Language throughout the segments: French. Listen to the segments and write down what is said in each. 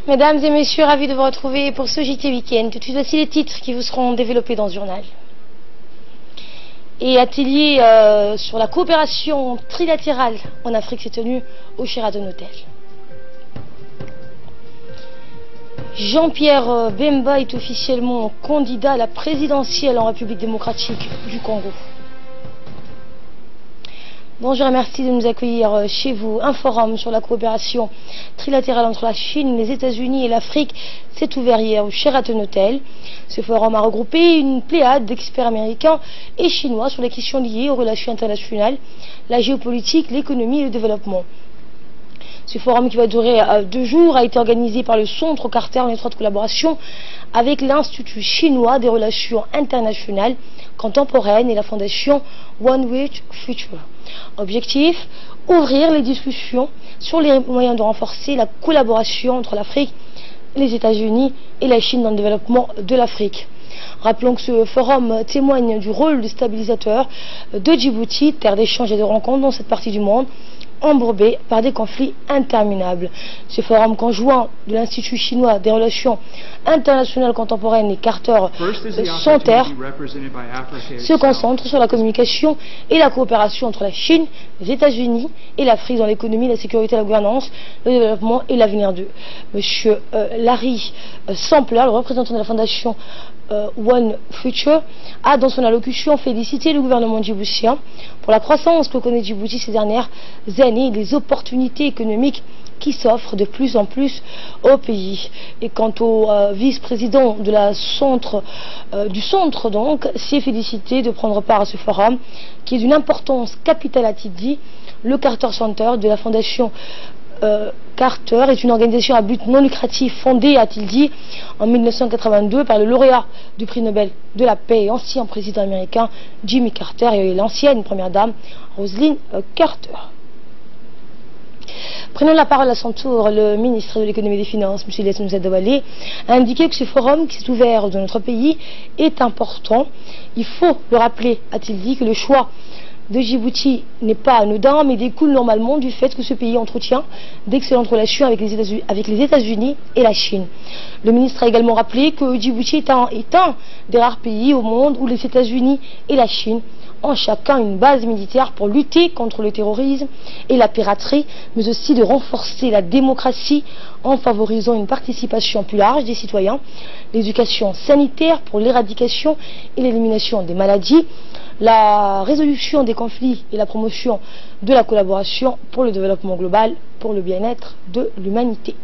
Mesdames et messieurs, ravis de vous retrouver pour ce JT Week-end. Tout de suite, voici les titres qui vous seront développés dans ce journal. Et atelier sur la coopération trilatérale en Afrique s'est tenu au Sheraton Hotel. Jean-Pierre Bemba est officiellement candidat à la présidentielle en République démocratique du Congo. Bonjour et merci de nous accueillir chez vous. Un forum sur la coopération trilatérale entre la Chine, les États-Unis et l'Afrique s'est ouvert hier au Sheraton Hotel. Ce forum a regroupé une pléiade d'experts américains et chinois sur les questions liées aux relations internationales, la géopolitique, l'économie et le développement. Ce forum, qui va durer 2 jours, a été organisé par le Centre Carter en étroite collaboration avec l'Institut chinois des relations internationales contemporaines et la fondation One World Future. Objectif, ouvrir les discussions sur les moyens de renforcer la collaboration entre l'Afrique, les États-Unis et la Chine dans le développement de l'Afrique. Rappelons que ce forum témoigne du rôle de stabilisateur de Djibouti, terre d'échange et de rencontres dans cette partie du monde, embourbée par des conflits interminables. Ce forum conjoint de l'Institut chinois des relations internationales contemporaines et Carter Center se concentre sur la communication et la coopération entre la Chine, les États-Unis et l'Afrique dans l'économie, la sécurité, la gouvernance, le développement et l'avenir d'eux. Monsieur Larry Sampler, le représentant de la fondation One Future, a dans son allocution félicité le gouvernement djiboutien pour la croissance que connaît Djibouti ces dernières années et les opportunités économiques qui s'offrent de plus en plus au pays. Et quant au vice-président de la du centre, donc, s'est félicité de prendre part à ce forum qui est d'une importance capitale, a-t-il dit. Le Carter Center de la fondation Carter est une organisation à but non lucratif fondée, a-t-il dit, en 1982 par le lauréat du prix Nobel de la paix et ancien président américain Jimmy Carter et l'ancienne première dame Rosalind Carter. Prenons la parole à son tour. Le ministre de l'économie et des finances, M. Ilyas Moussa-Douali, a indiqué que ce forum qui s'est ouvert dans notre pays est important. Il faut le rappeler, a-t-il dit, que le choix de Djibouti n'est pas anodin, mais découle normalement du fait que ce pays entretient d'excellentes relations avec les États-Unis et la Chine. Le ministre a également rappelé que Djibouti est un des rares pays au monde où les États-Unis et la Chine ont chacun une base militaire pour lutter contre le terrorisme et la piraterie, mais aussi de renforcer la démocratie en favorisant une participation plus large des citoyens, l'éducation sanitaire pour l'éradication et l'élimination des maladies, la résolution des conflits et la promotion de la collaboration pour le développement global, pour le bien-être de l'humanité.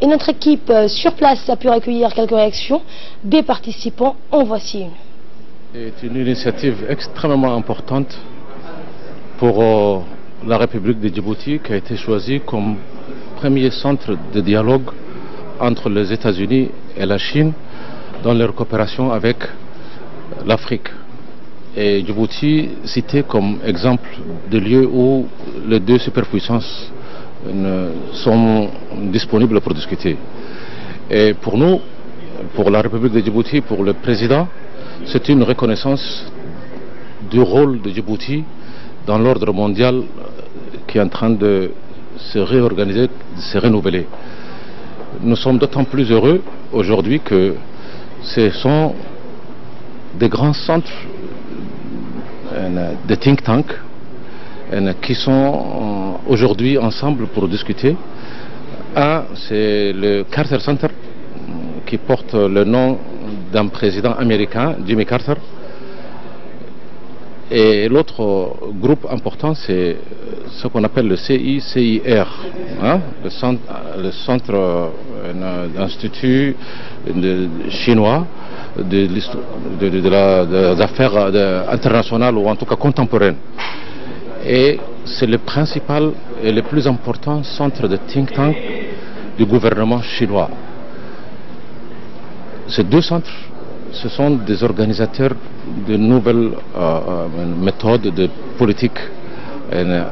Et notre équipe sur place a pu recueillir quelques réactions des participants. En voici une. C'est une initiative extrêmement importante pour la République de Djibouti qui a été choisie comme premier centre de dialogue entre les États-Unis et la Chine dans leur coopération avec l'Afrique. Et Djibouti cité comme exemple de lieu où les deux superpuissances sont disponibles pour discuter. Et pour nous, pour la République de Djibouti, pour le président, c'est une reconnaissance du rôle de Djibouti dans l'ordre mondial qui est en train de se réorganiser, de se renouveler. Nous sommes d'autant plus heureux aujourd'hui que ce sont des grands centres, des think tanks qui sont aujourd'hui ensemble pour discuter. Un, c'est le Carter Center qui porte le nom d'un président américain, Jimmy Carter. Et l'autre groupe important, c'est ce qu'on appelle le CICIR, hein, le centre d'institut chinois des affaires internationales ou en tout cas contemporaines. Et c'est le principal et le plus important centre de think tank du gouvernement chinois. Ces deux centres, ce sont des organisateurs de nouvelles méthodes de politique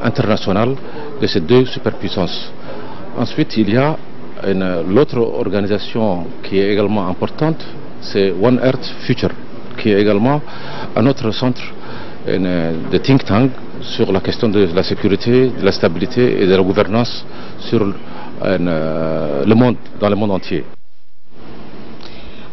internationale de ces deux superpuissances. Ensuite, il y a l'autre organisation qui est également importante, c'est One Earth Future, qui est également un autre centre de think tank sur la question de la sécurité, de la stabilité et de la gouvernance sur dans le monde entier.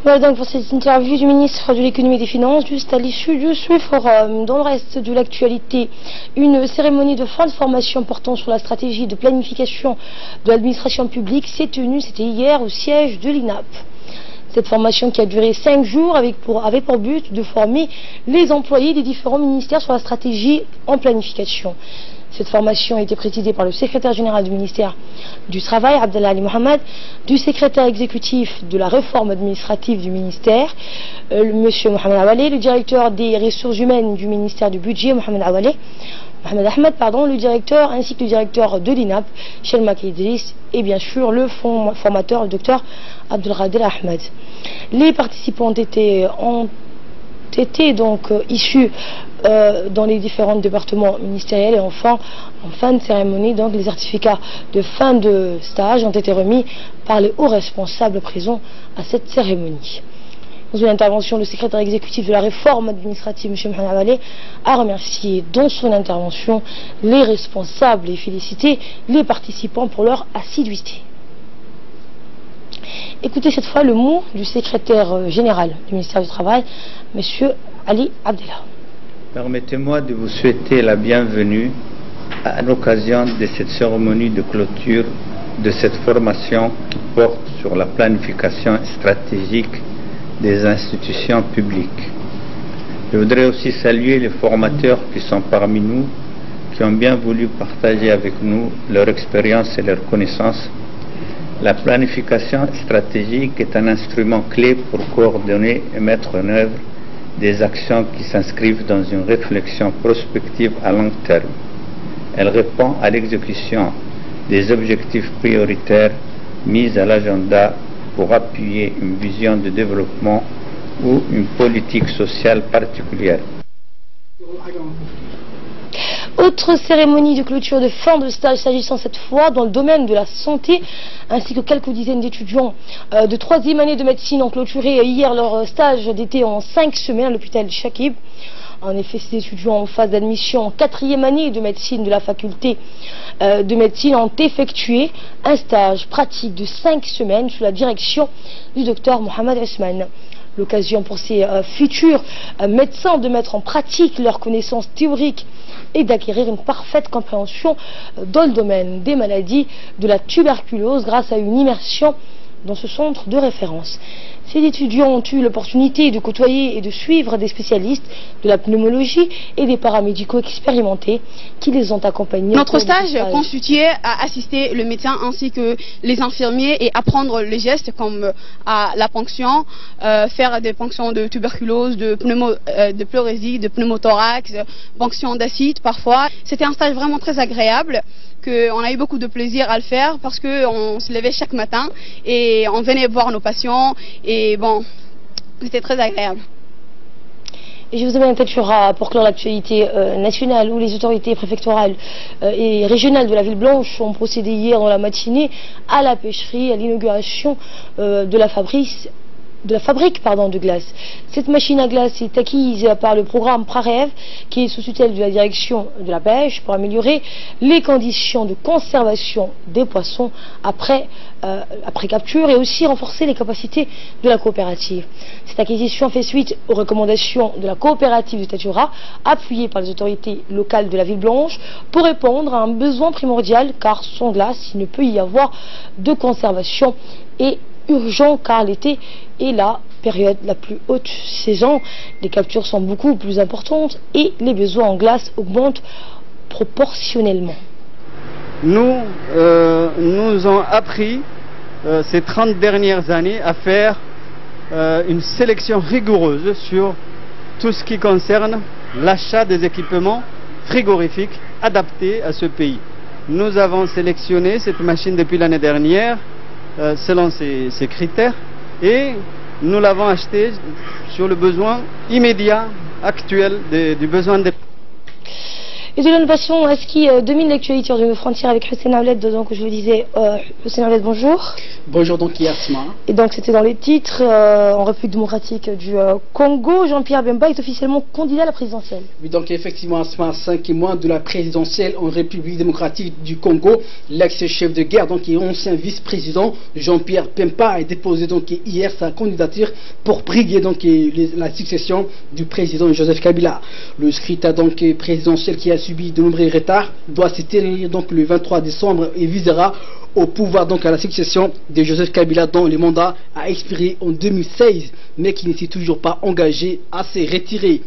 Voilà donc pour cette interview du ministre de l'économie et des finances, juste à l'issue de ce forum. Dans le reste de l'actualité, une cérémonie de fin de formation portant sur la stratégie de planification de l'administration publique s'est tenue, c'était hier, au siège de l'INAP. Cette formation qui a duré 5 jours avait pour but de former les employés des différents ministères sur la stratégie en planification. Cette formation a été présidée par le secrétaire général du ministère du Travail, Abdallah Ali Mohamed, du secrétaire exécutif de la réforme administrative du ministère, M. Mohamed Awale, le directeur des ressources humaines du ministère du budget, Mohamed Ahmed, le directeur, ainsi que le directeur de l'INAP, Shelma Idriss, et bien sûr le formateur, le docteur Abdelkader Ahmed. Les participants ont été donc issus dans les différents départements ministériels, et enfin, en fin de cérémonie, donc les certificats de fin de stage ont été remis par les hauts responsables présents à cette cérémonie. Dans une intervention, le secrétaire exécutif de la réforme administrative, M. Mohamed Awale, a remercié dans son intervention les responsables et félicité les participants pour leur assiduité. Écoutez cette fois le mot du secrétaire général du ministère du Travail, M. Ali Abdellah. Permettez-moi de vous souhaiter la bienvenue à l'occasion de cette cérémonie de clôture de cette formation qui porte sur la planification stratégique des institutions publiques. Je voudrais aussi saluer les formateurs qui sont parmi nous, qui ont bien voulu partager avec nous leur expérience et leurs connaissances. La planification stratégique est un instrument clé pour coordonner et mettre en œuvre des actions qui s'inscrivent dans une réflexion prospective à long terme. Elle répond à l'exécution des objectifs prioritaires mis à l'agenda pour appuyer une vision de développement ou une politique sociale particulière. Autre cérémonie de clôture de fin de stage s'agissant cette fois dans le domaine de la santé, ainsi que quelques dizaines d'étudiants de 3e année de médecine ont clôturé hier leur stage d'été en 5 semaines à l'hôpital Chakib. En effet, ces étudiants en phase d'admission en 4e année de médecine de la faculté de médecine ont effectué un stage pratique de 5 semaines sous la direction du docteur Mohamed Ousmane. L'occasion pour ces futurs médecins de mettre en pratique leurs connaissances théoriques et d'acquérir une parfaite compréhension dans le domaine des maladies de la tuberculose grâce à une immersion dans ce centre de référence. Ces étudiants ont eu l'opportunité de côtoyer et de suivre des spécialistes de la pneumologie et des paramédicaux expérimentés qui les ont accompagnés. Notre stage consistait à assister le médecin ainsi que les infirmiers et apprendre les gestes comme la ponction, faire des ponctions de tuberculose, de pleurésie, de pneumothorax, ponction d'acide parfois. C'était un stage vraiment très agréable. On a eu beaucoup de plaisir à le faire parce qu'on se levait chaque matin et on venait voir nos patients et bon, c'était très agréable. Et je vous amène peut-être pour clore l'actualité nationale où les autorités préfectorales et régionales de la Ville Blanche ont procédé hier dans la matinée à la pêcherie, à l'inauguration de la fabrique de glace. Cette machine à glace est acquise par le programme Prarev qui est sous tutelle de la direction de la pêche pour améliorer les conditions de conservation des poissons après capture et aussi renforcer les capacités de la coopérative. Cette acquisition fait suite aux recommandations de la coopérative de Tadjoura appuyée par les autorités locales de la Ville Blanche pour répondre à un besoin primordial car sans glace il ne peut y avoir de conservation et urgent car l'été est la période la plus haute saison, les captures sont beaucoup plus importantes et les besoins en glace augmentent proportionnellement. Nous avons appris ces 30 dernières années à faire une sélection rigoureuse sur tout ce qui concerne l'achat des équipements frigorifiques adaptés à ce pays. Nous avons sélectionné cette machine depuis l'année dernière selon ces critères et nous l'avons acheté sur le besoin immédiat actuel du besoin des... Et de l'innovation, ce qui domine l'actualité hors de nos frontières avec Hussein Aouled, donc je vous disais, Hussein Aouled, bonjour. Bonjour donc Yasma. Et donc c'était dans les titres, en République démocratique du Congo, Jean-Pierre Bemba est officiellement candidat à la présidentielle. Oui, donc effectivement, à 5 mois de la présidentielle en République démocratique du Congo, l'ex-chef de guerre, donc et ancien vice-président Jean-Pierre Bemba a déposé donc hier sa candidature pour briguer donc la succession du président Joseph Kabila. Le scrutin donc présidentiel qui a subi de nombreux retards doit se tenir donc le 23 décembre et visera au pouvoir donc à la succession de Joseph Kabila dont le mandat a expiré en 2016 mais qui ne s'est toujours pas engagé à se retirer.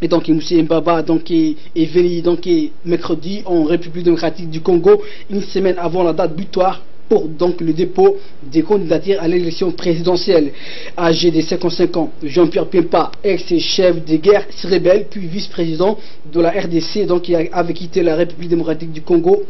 Et donc M. Mbaba donc, est venu donc, mercredi en République démocratique du Congo, une semaine avant la date butoir pour donc le dépôt des candidatures à l'élection présidentielle. Âgé de 55 ans, Jean-Pierre Bemba, ex-chef de guerre, se rebelle, puis vice-président de la RDC, donc il avait quitté la République démocratique du Congo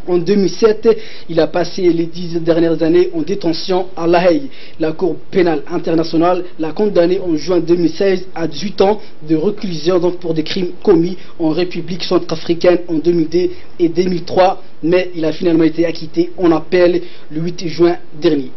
en 2007. Il a passé les 10 dernières années en détention à La Haye. La Cour pénale internationale l'a condamné en juin 2016 à 18 ans de réclusion donc pour des crimes commis en République centrafricaine en 2002 et 2003, mais il a finalement été acquitté en appel le 8 juin dernier.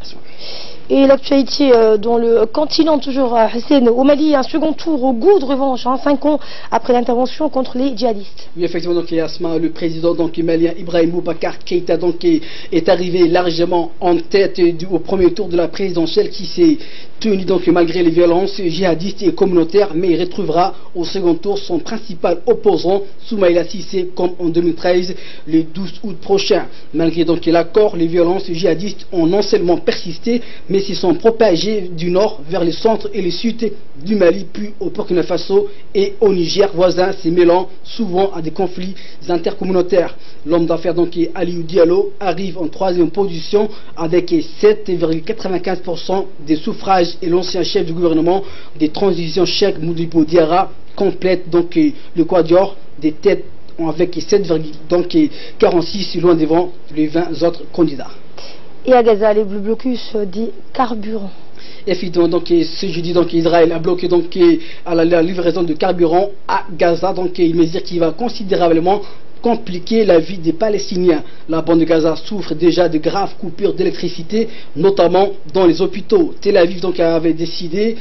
Et l'actualité dans le continent, toujours Hussein, au Mali, un second tour au goût de revanche, 5 ans après l'intervention contre les djihadistes. Oui, effectivement, donc Yasma, le président donc malien Ibrahim Boubacar Keïta donc est arrivé largement en tête au premier tour de la présidentielle qui s'est tenu donc malgré les violences djihadistes et communautaires, mais il retrouvera au second tour son principal opposant Soumaïla Cissé comme en 2013 le 12 août prochain. Malgré donc l'accord, les violences djihadistes ont non seulement persisté mais se sont propagées du nord vers le centre et le sud du Mali, puis au Burkina Faso et au Niger voisin, se mêlant souvent à des conflits intercommunautaires. L'homme d'affaires donc Aliou Diallo arrive en 3e position avec 7,95% des suffrages et l'ancien chef du gouvernement des transitions Cheikh Modibo Diarra complète donc le quatuor des têtes avec 7,46 loin devant les 20 autres candidats. Et à Gaza, les blocus des carburants. Effectivement, donc ce jeudi, donc Israël a bloqué donc à la livraison de carburant à Gaza, donc une mesure qui va considérablement compliquer la vie des Palestiniens. La bande de Gaza souffre déjà de graves coupures d'électricité, notamment dans les hôpitaux. Tel Aviv donc avait décidé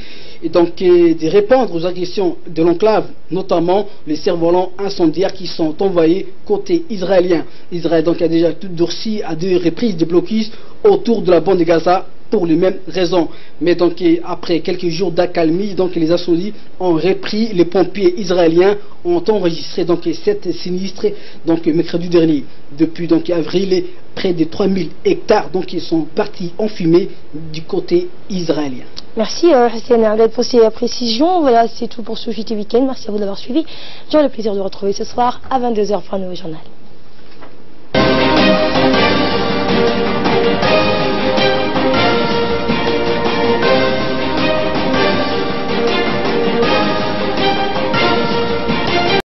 donc de répondre aux agressions de l'enclave, notamment les cerfs-volants incendiaires qui sont envoyés côté israélien. Israël donc a déjà tout durci à 2 reprises de blocus autour de la bande de Gaza pour les mêmes raisons. Mais donc après quelques jours d'accalmie, donc les incendies ont repris. Les pompiers israéliens ont enregistré donc 7 sinistres donc mercredi dernier. Depuis donc avril, près de 3000 hectares donc ils sont partis en fumée du côté israélien. Merci Hussein Aouled pour ces précisions. Voilà, c'est tout pour ce JT Week-end. Merci à vous d'avoir suivi. J'aurai le plaisir de vous retrouver ce soir à 22h pour un nouveau journal.